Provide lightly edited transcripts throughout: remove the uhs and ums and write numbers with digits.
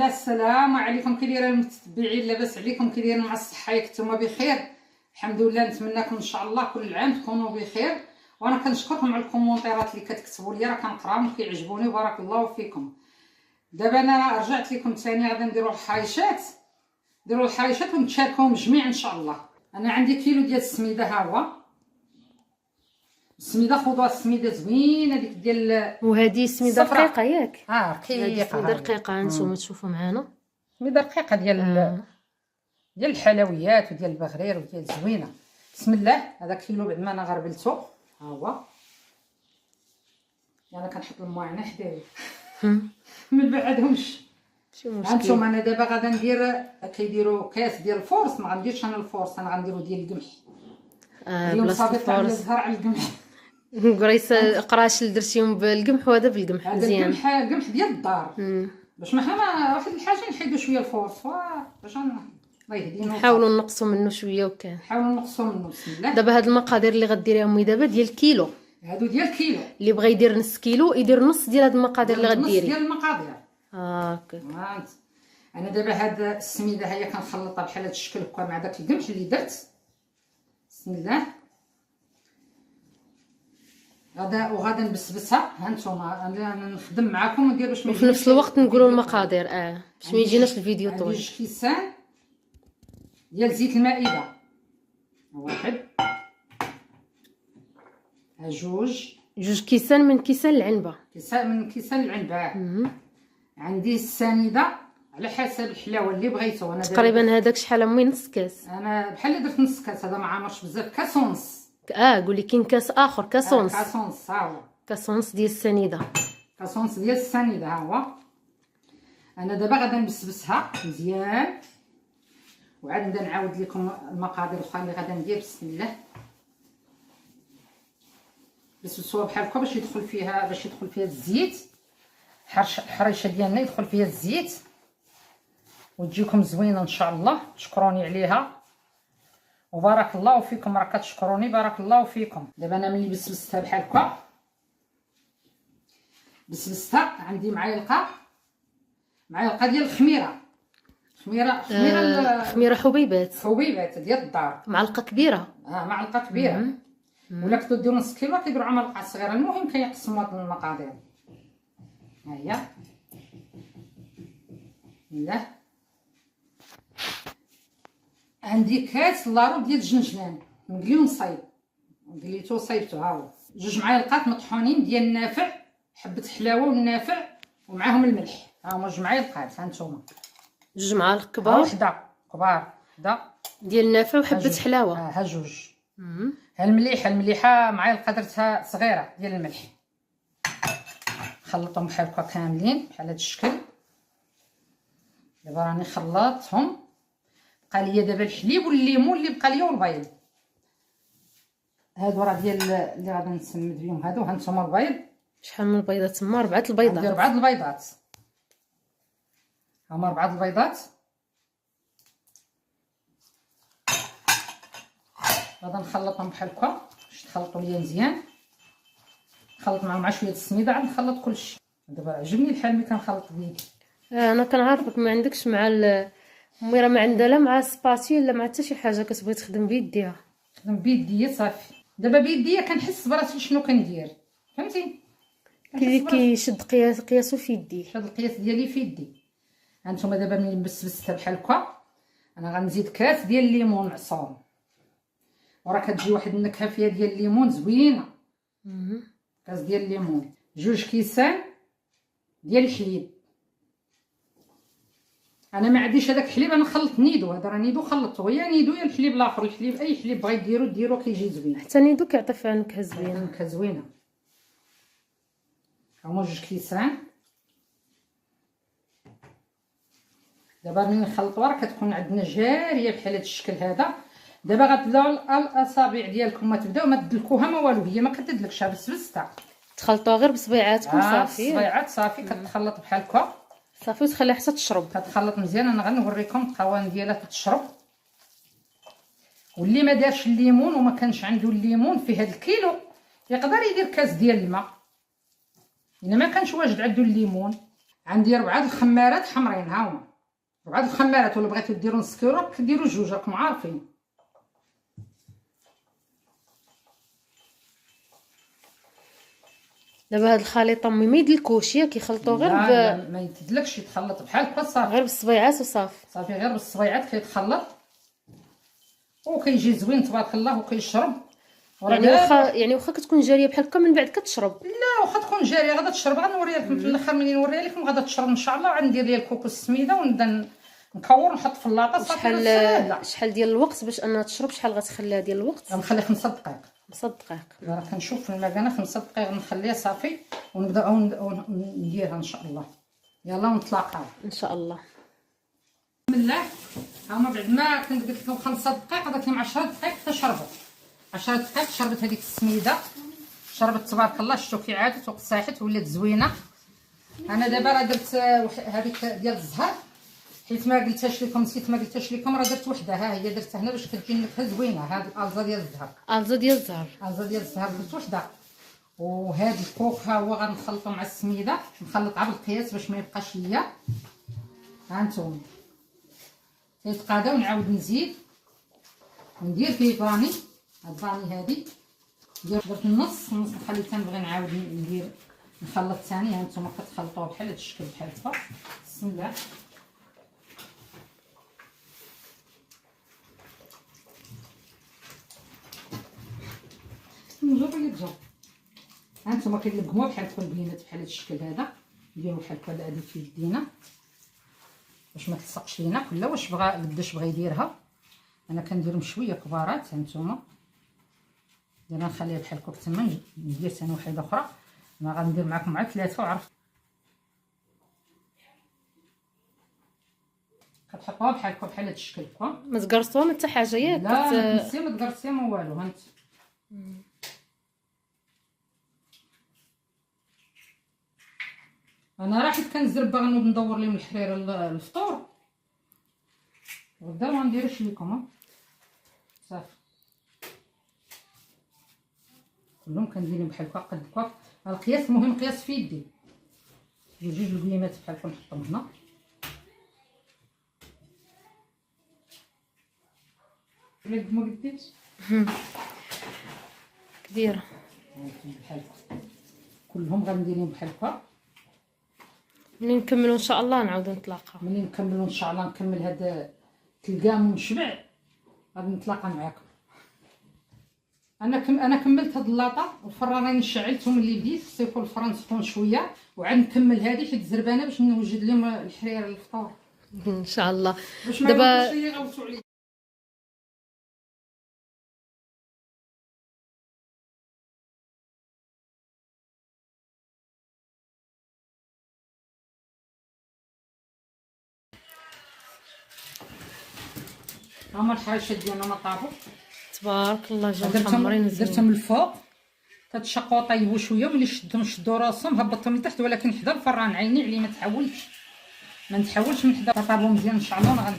السلام عليكم، كي دايرين المتتبعين؟ لاباس عليكم؟ كي دايرين مع الصحه؟ ياك نتوما بخير؟ الحمد لله. نتمنىكم ان شاء الله كل عام تكونوا بخير، وانا كنشكركم على الكومونتيرات اللي كتكتبوا لي، راه كنقراهم وكيعجبوني وبارك الله فيكم. دابا انا رجعت لكم ثاني، غادي نديروا الحريشات، ونتشاركوهم جميعا ان شاء الله. انا عندي كيلو ديال السميده، ها هو السميده. خذوها السميده زوينه ديك ديال، وهذه سميده رقيقه ياك؟ رقيقه. سميده رقيقه هانتوما تشوفوا معنا، سميده رقيقه ديال ديال الحلويات وديال البغرير وديال زوينه. بسم الله. هذا كيلو بعد ما انا غربلته، ها هو. انا كنحط الماعن حدايا ما نبعدهمش. هانتوما انا دابا غادا ندير، كيديروا كاس ديال الفورس. ما غنديرش انا الفورس، انا غنديرو ديال القمح. اليوم صافي تاع الزهر على القمح. قريص قراش درتيهم بالقمح وهذا بالقمح مزيان. هذا القمح ديال الدار، باش ما حنا واحد الحاجه نحيدو شويه الفورس، باش الله يهدينا. نحاولوا نقصوا منه شويه وكان نحاولوا نقصوا منه. بسم الله. دابا هاد المقادير اللي غديريهم دابا ديال كيلو، هادو ديال كيلو. اللي بغى يدير نص كيلو يدير نص ديال هاد المقادير اللي غديري. نص ديال المقادير هاكا. انا دابا هاد السميده هي كنخلطها بحال هاد الشكل هكا مع داك القمح اللي درت. بسم الله. غادا نبسبسها. هانتوما انا نخدم معكم وندير باش ما وفي نفس الوقت نقولوا المقادير باش ما يجيناش الفيديو طويل. عندي 2 كيسان ديال زيت المائده، واحد، جوج كيسان من كيسان العنبه، من كيسان العنبه. عندي السنيده على حسب الحلاوه اللي بغيتو. انا تقريبا هذاك شحال امي؟ نص كاس. انا بحال درت نص كاس، هذا ما عامرش بزاف. كاس ونص. قولي كاين كاس اخر، كاس ونص. كاس ونص، ها هو كاس ونص ديال السنيده. كاس ونص ديال السنيده، ها هو. انا دابا غادا نبسبسها مزيان، وعاد نبدا نعاود لكم المقادير الاخرى اللي غادا ندير. بسم الله. بسبسوها بحال هكا باش يدخل فيها الزيت. الحريشه ديالنا يدخل فيها الزيت وتجيكم زوينه ان شاء الله. تشكروني عليها وبارك الله فيكم، راه كتشكروني، بارك الله فيكم. دابا انا ملي بسبستها بحال هكا، عندي معلقه ديال الخميره. خميره حبيبات ديال الدار. معلقه كبيره. معلقه كبيره. ولا كنتو ديروا نص كيلو كيديروا معلقه صغيره. المهم كيقسموا المقادير. ها هي. لا، عندي كاس لارو ديال الجنجلان مقلي ونصايب، قليتو وصايبتو. ها هو 2 معالق مطحونين ديال النافع، حبه حلاوه والنافع ومعاهم الملح. ها هما 2 معالق. هانتوما 2 معالق كبار، وحده كبار، وحده ديال النافع وحبه حلاوه. ها 2. ها المليحه معلقه درتها صغيره ديال الملح. خلطهم بحال هكا كاملين بحال هذا الشكل. دابا راني خلطتهم، بقى ليا دابا الحليب والليمون اللي بقى ليا والبيض. هادو راه ديال اللي غادي نسمد بهم. هادو هانتوما البيض. شحال من البيضات تما؟ 4 البيضات. ندير 4 البيضات. هما 4 البيضات. غادي نخلطهم بحال هكا باش تخلطوا ليا مزيان. نخلط معهم مع شويه السميده، عاد نخلط كلشي. دابا عجبني الحال ملي كنخلط بيدي. انا كنعرفك ما عندكش مع امي، راه ما عندها لا مع السباتي لا مع حتى شي حاجه، كتبغي تخدم بيديها. نخدم بيديا صافي. دابا بيديا كنحس براسي شنو كندير، فهمتي؟ كيشد قياسو في يدي. شاد القياس ديالي في يدي. هانتوما دابا ملي نبسبستها بحال هكا، انا غنزيد كاس ديال الليمون معصور، وراه كتجي واحد النكهه فيها ديال الليمون زوينه. كاس ديال الليمون. 2 كيسان ديال الحليب. انا ما عنديش هذاك الحليب، انا خلط نيدو. هذا راه نيدو خلطته، يا نيدو يا الحليب الاخر. الحليب اي حليب بغيت ديرو كيجي زوين. حتى نيدو كيعطي فيها نكهه زوينه. نكهه زوينه. هما 2 كيسان. دابا ملي نخلطوا راه كتكون عندنا جاريه بحال هذا الشكل هذا. دابا غتبداو الاصابع ديالكم ما تبداو ما تدلكوها ما والو، هي ما كتدلكش. بسبستها تخلطوها غير بصبيعاتكم صافي. صبيعات صافي. كتخلط بحال هكا صافي وتخليها حتى تشرب. كتخلط مزيان. انا غنوريكم القوام ديالها تشرب. واللي ما دارش الليمون وما كانش عنده الليمون في هذا الكيلو، يقدر يدير كاس ديال الماء الا ما كانش واجد عنده الليمون. عندي 4 الخمارات حمرين، ها هما 4 الخمارات، ولا بغيتو ديروا نص كيلو كديروا 2 راكم عارفين. دابا هاد الخليط امي ما يدلكوش ياك، يخلطوا غير لا ما يتدلكش، يتخلط بحال هكا صافي، غير بالصبيعات وصافي. صافي غير بالصبيعات كيتخلط وكيجي زوين تبارك الله وكيشرب. يعني واخا كتكون جاريه بحال هكا من بعد كتشرب. لا واخا تكون جاريه غادا تشرب، غنوريها لكم في الاخر منين نوريها لكم غادا تشرب ان شاء الله. غندير ليها الكوكوس السميده ونبدا نكور ونحط في اللاطه صافي. شحال ديال الوقت باش انها تشرب؟ شحال غتخليها ديال الوقت؟ غنخليها 5 دقائق. 5 دقائق. راه كنشوف في المكانه 5 دقائق نخليها صافي ونبداو نديرها ان شاء الله. يلا ونتلاقاو ان شاء الله. بسم الله. ها هما بعد ما كنت قلت لكم 5 دقائق غادي كاين 10 دقائق حتى شربت. 10 دقائق شربت هذيك السميده، شربت تبارك الله. شفتوا كي عادت وقصاحت ولات زوينه. انا دابا راه درت هذيك ديال الزهر، حيت ما قلتهاش لكم، نسيت ما قلتهاش لكم، راه درت وحده، ها هي درتها هنا باش كتجي النكهه زوينه. هذه الالزا ديال الزهر، الزا ديال الزهر، الزا ديال الزهر درت وحده. وهذا الكوك ها هو غنخلطو مع السميده، نخلطها بالقياس باش ما يبقاش ليا. ها نتوما كيتقادا ونعاود نزيد وندير فيه براني. هاد البراني هادي درت النص نخلي تنبغي نعاود ندير نخلط ثاني. ها نتوما كتخلطوه بحال هاد الشكل بحال هكا. بسم الله. نجرب يتجرب. ها نتوما كنلقموه بحال هكا البنينات بحال هاد الشكل هذا، نديرو بحال هكا هادي في يدينا باش ما تلصقش لينا. كل واش بغى قداش بغى يديرها. انا كندير شويه كبارات. ها نتوما دابا نخليها بحال هكا تما، ندير ثاني وحده اخرى. انا غندير معكم مع 3 وعرفت كتحطوها بحال هكا بحال هاد الشكل هكا. ما تقرصوها حتى حاجه ياك؟ لا ما تنسي ما تقرصي ما والو. هانت انا راه حيت كنزرب باغا نوض ندور لهم الحرير الفطور، غدا ما نديروش لكم صافي. كلهم كنديرهم بحال هكا قد هكا. القياس المهم قياس في يدي. جوج القليمات بحال هكا نحطهم هنا. ما قديتش كبيره بحال هكا كلهم غنديرهم بحال هكا. ملي نكملوا ان شاء الله نعاودو نتلاقاو. ملي نكملوا ان شاء الله نكمل هذا تلقام ونشبع غادي نتلاقى معاكم. انا كملت هاد اللاطه والفران راني شعلتهم اللي بديت. خصو يكون الفران سخون شويه وعاد نكمل هذه حيت زربانه باش نوجد لهم الحرير للفطور ان شاء الله. باش ما دابا يغوتوا عليا. هما الحاشات ديالنا ما طابوا تبارك الله جاو محمرين مزيان. درتهم الفوق كتشقوا طيبوا شويه. ملي شدوا راسهم هبطتهم لتحت، ولكن حدا الفران عيني عليه ما تحولش من حدا. طابوا مزيان ان شاء الله.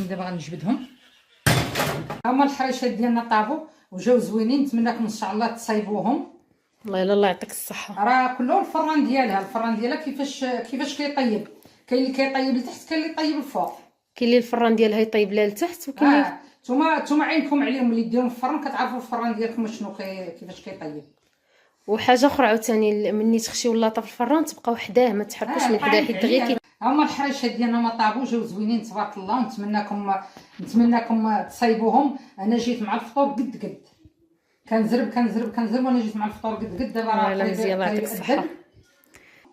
دابا غنجبدهم. هما الحريشات ديالنا طابوا وجاو زوينين. نتمنىكم ان شاء الله تصايبوهم. الله يلا الله يعطيك الصحه. راه كله الفران ديالها. الفران ديالها كيفاش كيطيب. كاين اللي كيطيب لتحت، كاين اللي يطيب الفوق. كاين اللي الفران ديالها يطيب لها لتحت وكاين نتوما عينكم عليهم اللي ديروا الفران كتعرفوا الفران ديالكم شنو كيفاش كيطيب. وحاجه اخرى عاوتاني ملي تخشيو اللاطه في الفران تبقاو حداه ما تحركوش من حداه حيت دغيا هما الحريشات ديالنا ما طابوا جاو زوينين تبارك الله. نتمنىكم تصايبوهم. انا جيت مع الفطور قد كنزرب وانا جيت مع الفطور قد. دابا راه مزيان الله يعطيك الصحه.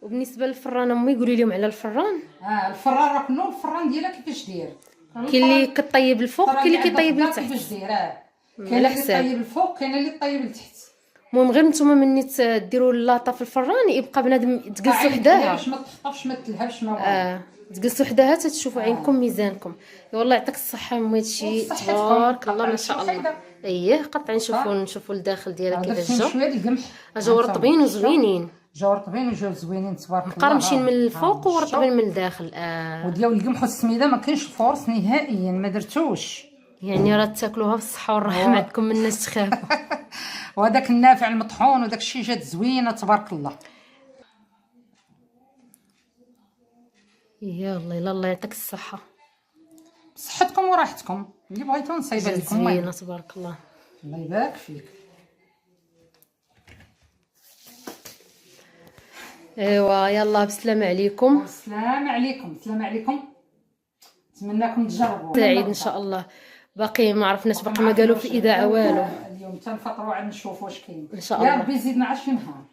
وبالنسبه للفران امي قولي لهم على الفران. الفران راه كله الفران ديالها كيفاش داير. كاين اللي كطيب الفوق كاين اللي كيطيب لتحت. كيفاش داير كاين اللي كيطيب الفوق كاين اللي طيب لتحت. المهم غير نتوما ملي ديروا اللاطه في الفران يبقى بنادم تجلسوا حداها باش ما تخطفش ما تلهبش ما تجلسوا حداها تشوفوا عينكم ميزانكم. والله يعطيك الصحه من هادشي تبارك الله ما شاء الله. اييه قطعي نشوفوا الداخل ديالها كيفاش جا. شويه ديال القمح جاو رطبين وزوينين. جاو رطبين وجاو زوينين تبارك الله. مقرمشين من الفوق ورطبين من الداخل. وديال القمح والسميده ما كاينش فرص نهائيا ما درتوش. يعني راه تاكلوها بالصحه والراحه ما عندكم من الناس تخافوا. وهذاك النافع المطحون وداك الشيء جات زوينه تبارك الله. يلا يلا الله يعطيك الصحه. بصحتكم وراحتكم اللي بغيتو نصايبها لكم. زوينه تبارك الله. الله يبارك فيك. ايوا يلا بسلام عليكم. السلام عليكم. السلام عليكم. نتمنىكم تجربوا سعيد ان شاء الله. باقي ما عرفناش، باقي ما قالوا في الاذاعه والو. اليوم تنفطروا عاد نشوفوا واش كاين ان شاء يا الله. ربي يزيدنا 10 نهار.